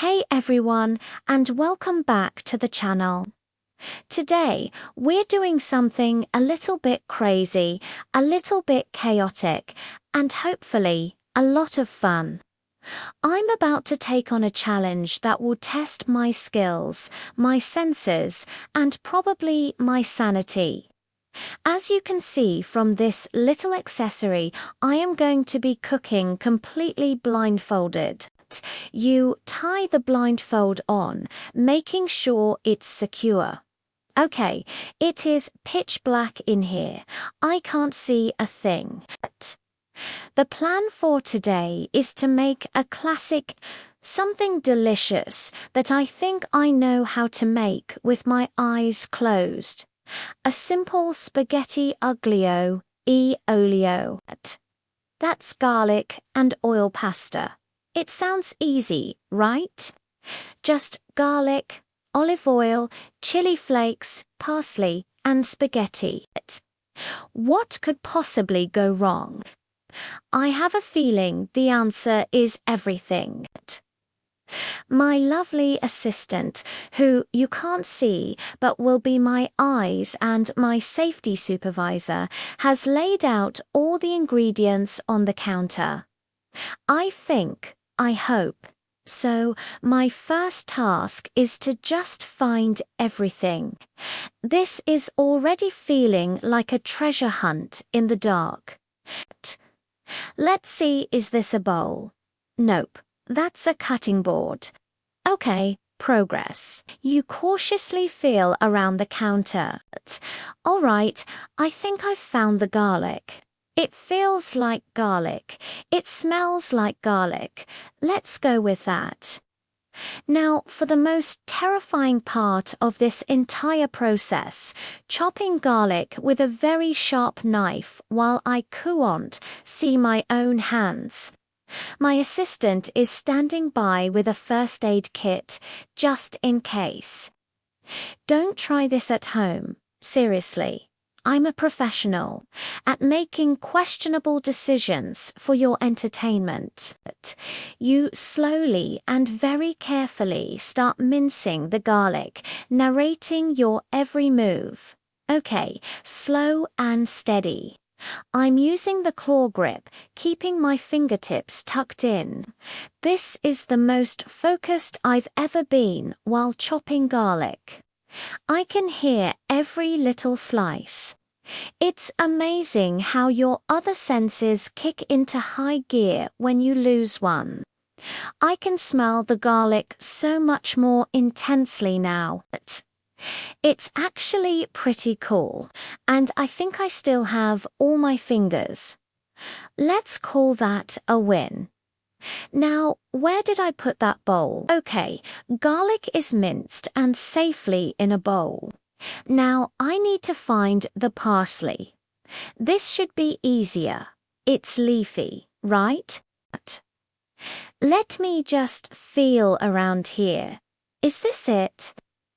Hey everyone, and welcome back to the channel. Today, we're doing something a little bit crazy, a little bit chaotic, and hopefully, a lot of fun. I'm about to take on a challenge that will test my skills, my senses, and probably my sanity. As you can see from this little accessory, I am going to be cooking completely blindfolded. You tie the blindfold on, making sure it's secure. Okay, it is pitch black in here. I can't see a thing. The plan for today is to make a classic, something delicious that I think I know how to make with my eyes closed. A simple spaghetti aglio e olio. That's garlic and oil pasta. It sounds easy, right? Just garlic, olive oil, chili flakes, parsley, and spaghetti. What could possibly go wrong? I have a feeling the answer is everything. My lovely assistant, who you can't see but will be my eyes and my safety supervisor, has laid out all the ingredients on the counter. I hope. So, my first task is to just find everything. This is already feeling like a treasure hunt in the dark. Let's see, is this a bowl? Nope, that's a cutting board. Okay, progress. You cautiously feel around the counter. All right, I think I've found the garlic. It feels like garlic. It smells like garlic. Let's go with that. Now, for the most terrifying part of this entire process, chopping garlic with a very sharp knife while I see my own hands. My assistant is standing by with a first aid kit, just in case. Don't try this at home, seriously. I'm a professional at making questionable decisions for your entertainment. You slowly and very carefully start mincing the garlic, narrating your every move. Okay, slow and steady. I'm using the claw grip, keeping my fingertips tucked in. This is the most focused I've ever been while chopping garlic. I can hear every little slice. It's amazing how your other senses kick into high gear when you lose one. I can smell the garlic so much more intensely now. It's actually pretty cool, and I think I still have all my fingers. Let's call that a win. Now, where did I put that bowl? Okay, garlic is minced and safely in a bowl. Now, I need to find the parsley. This should be easier. It's leafy, right? Let me just feel around here. Is this it?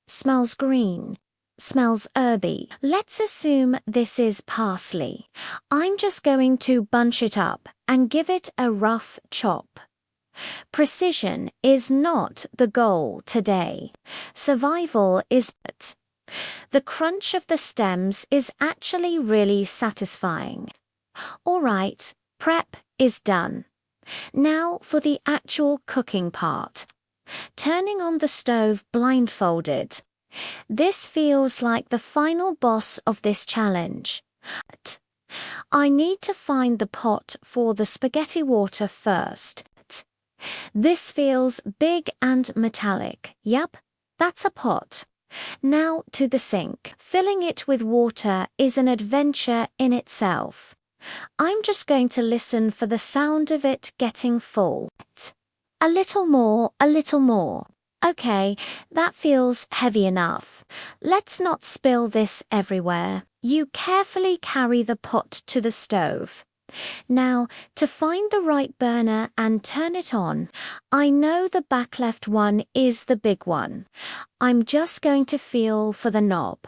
Smells green. Smells herby. Let's assume this is parsley. I'm just going to bunch it up and give it a rough chop. Precision is not the goal today. Survival is. The crunch of the stems is actually really satisfying. All right, prep is done. Now for the actual cooking part. Turning on the stove blindfolded. This feels like the final boss of this challenge. I need to find the pot for the spaghetti water first. This feels big and metallic. Yep, that's a pot. Now to the sink. Filling it with water is an adventure in itself. I'm just going to listen for the sound of it getting full. A little more, a little more. Okay, that feels heavy enough. Let's not spill this everywhere. You carefully carry the pot to the stove. Now, to find the right burner and turn it on, I know the back left one is the big one. I'm just going to feel for the knob.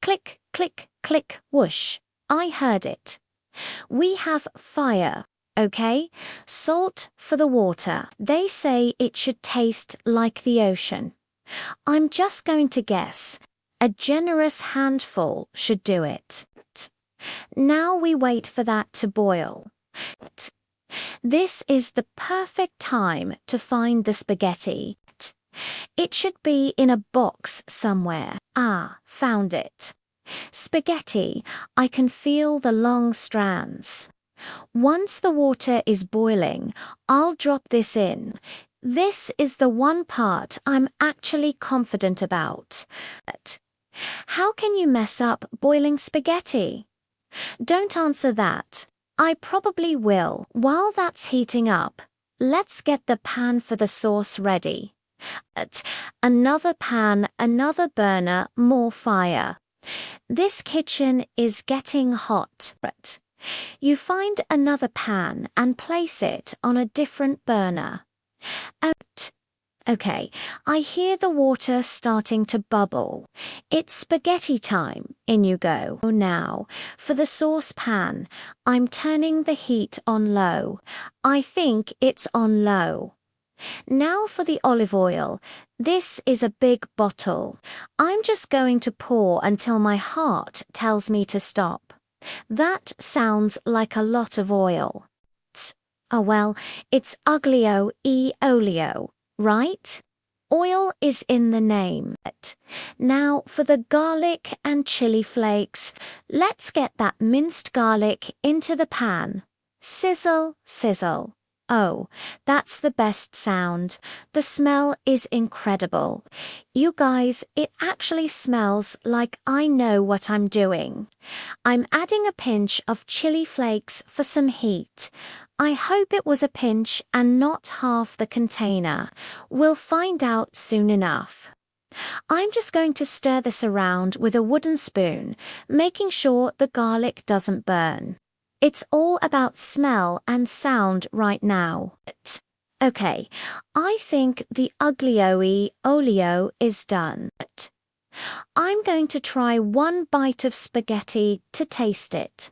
Click, click, click, whoosh. I heard it. We have fire. okay? Salt for the water. They say it should taste like the ocean. I'm just going to guess. A generous handful should do it. Now we wait for that to boil. This is the perfect time to find the spaghetti. It should be in a box somewhere. Ah, found it. Spaghetti, I can feel the long strands. Once the water is boiling, I'll drop this in. This is the one part I'm actually confident about. How can you mess up boiling spaghetti? Don't answer that. I probably will. While that's heating up, let's get the pan for the sauce ready. Another pan, another burner, more fire. This kitchen is getting hot. You find another pan and place it on a different burner. Okay, I hear the water starting to bubble. It's spaghetti time. In you go. Now, for the saucepan, I'm turning the heat on low. I think it's on low. Now for the olive oil. This is a big bottle. I'm just going to pour until my heart tells me to stop. That sounds like a lot of oil. Oh well, it's uglio e olio, right? Oil is in the name. Now for the garlic and chili flakes. Let's get that minced garlic into the pan. Sizzle, sizzle. Oh, that's the best sound. The smell is incredible. You guys, it actually smells like I know what I'm doing. I'm adding a pinch of chili flakes for some heat. I hope it was a pinch and not half the container. We'll find out soon enough. I'm just going to stir this around with a wooden spoon, making sure the garlic doesn't burn. It's all about smell and sound right now. Okay, I think the uglio olio is done. I'm going to try one bite of spaghetti to taste it.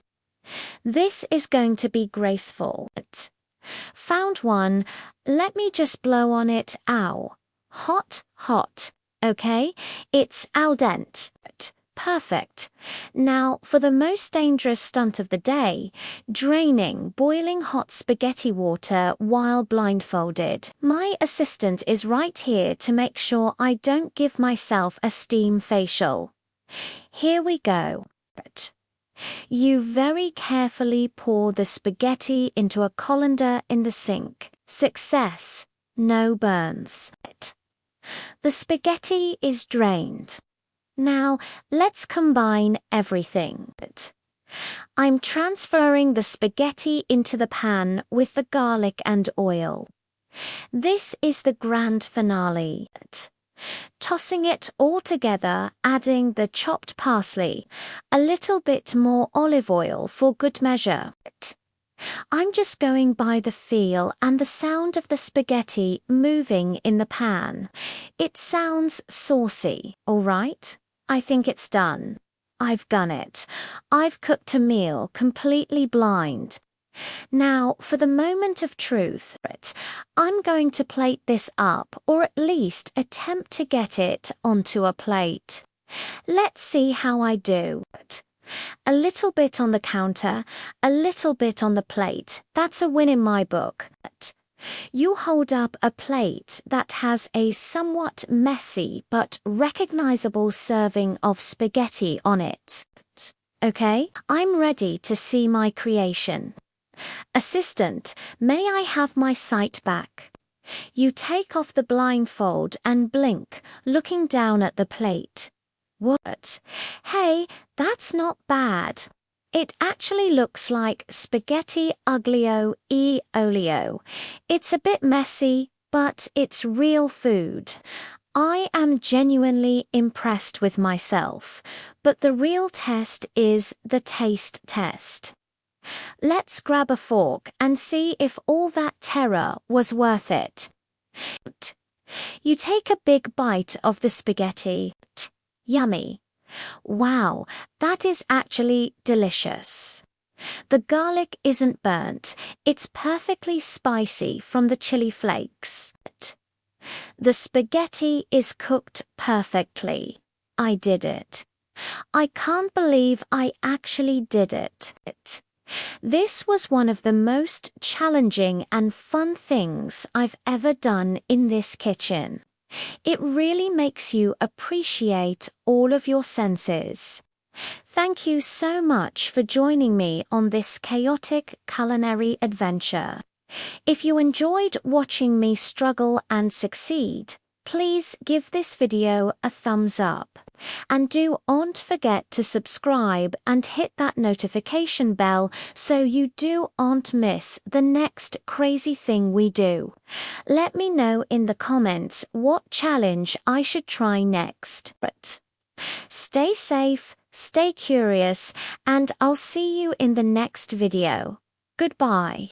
This is going to be graceful. Found one. Let me just blow on it. Ow. Hot, hot. Okay, it's al dente. Perfect. Now for the most dangerous stunt of the day, draining boiling hot spaghetti water while blindfolded. My assistant is right here to make sure I don't give myself a steam facial. Here we go. You very carefully pour the spaghetti into a colander in the sink. Success. No burns. The spaghetti is drained. Now, let's combine everything. I'm transferring the spaghetti into the pan with the garlic and oil. This is the grand finale. Tossing it all together, adding the chopped parsley, a little bit more olive oil for good measure. I'm just going by the feel and the sound of the spaghetti moving in the pan. It sounds saucy, all right? I think it's done. I've done it. I've cooked a meal completely blind. Now, for the moment of truth, I'm going to plate this up, or at least attempt to get it onto a plate. Let's see how I do. A little bit on the counter, a little bit on the plate. That's a win in my book. You hold up a plate that has a somewhat messy but recognizable serving of spaghetti on it. Okay, I'm ready to see my creation. Assistant, may I have my sight back? You take off the blindfold and blink, looking down at the plate. What? Hey, that's not bad. It actually looks like spaghetti uglio e olio. It's a bit messy, but it's real food. I am genuinely impressed with myself, but the real test is the taste test. Let's grab a fork and see if all that terror was worth it. You take a big bite of the spaghetti. Yummy. Wow, that is actually delicious. The garlic isn't burnt, it's perfectly spicy from the chili flakes. The spaghetti is cooked perfectly. I did it. I can't believe I actually did it. This was one of the most challenging and fun things I've ever done in this kitchen. It really makes you appreciate all of your senses. Thank you so much for joining me on this chaotic culinary adventure. If you enjoyed watching me struggle and succeed, please give this video a thumbs up. And don't forget to subscribe and hit that notification bell so you don't miss the next crazy thing we do. Let me know in the comments what challenge I should try next. Stay safe, stay curious, and I'll see you in the next video. Goodbye.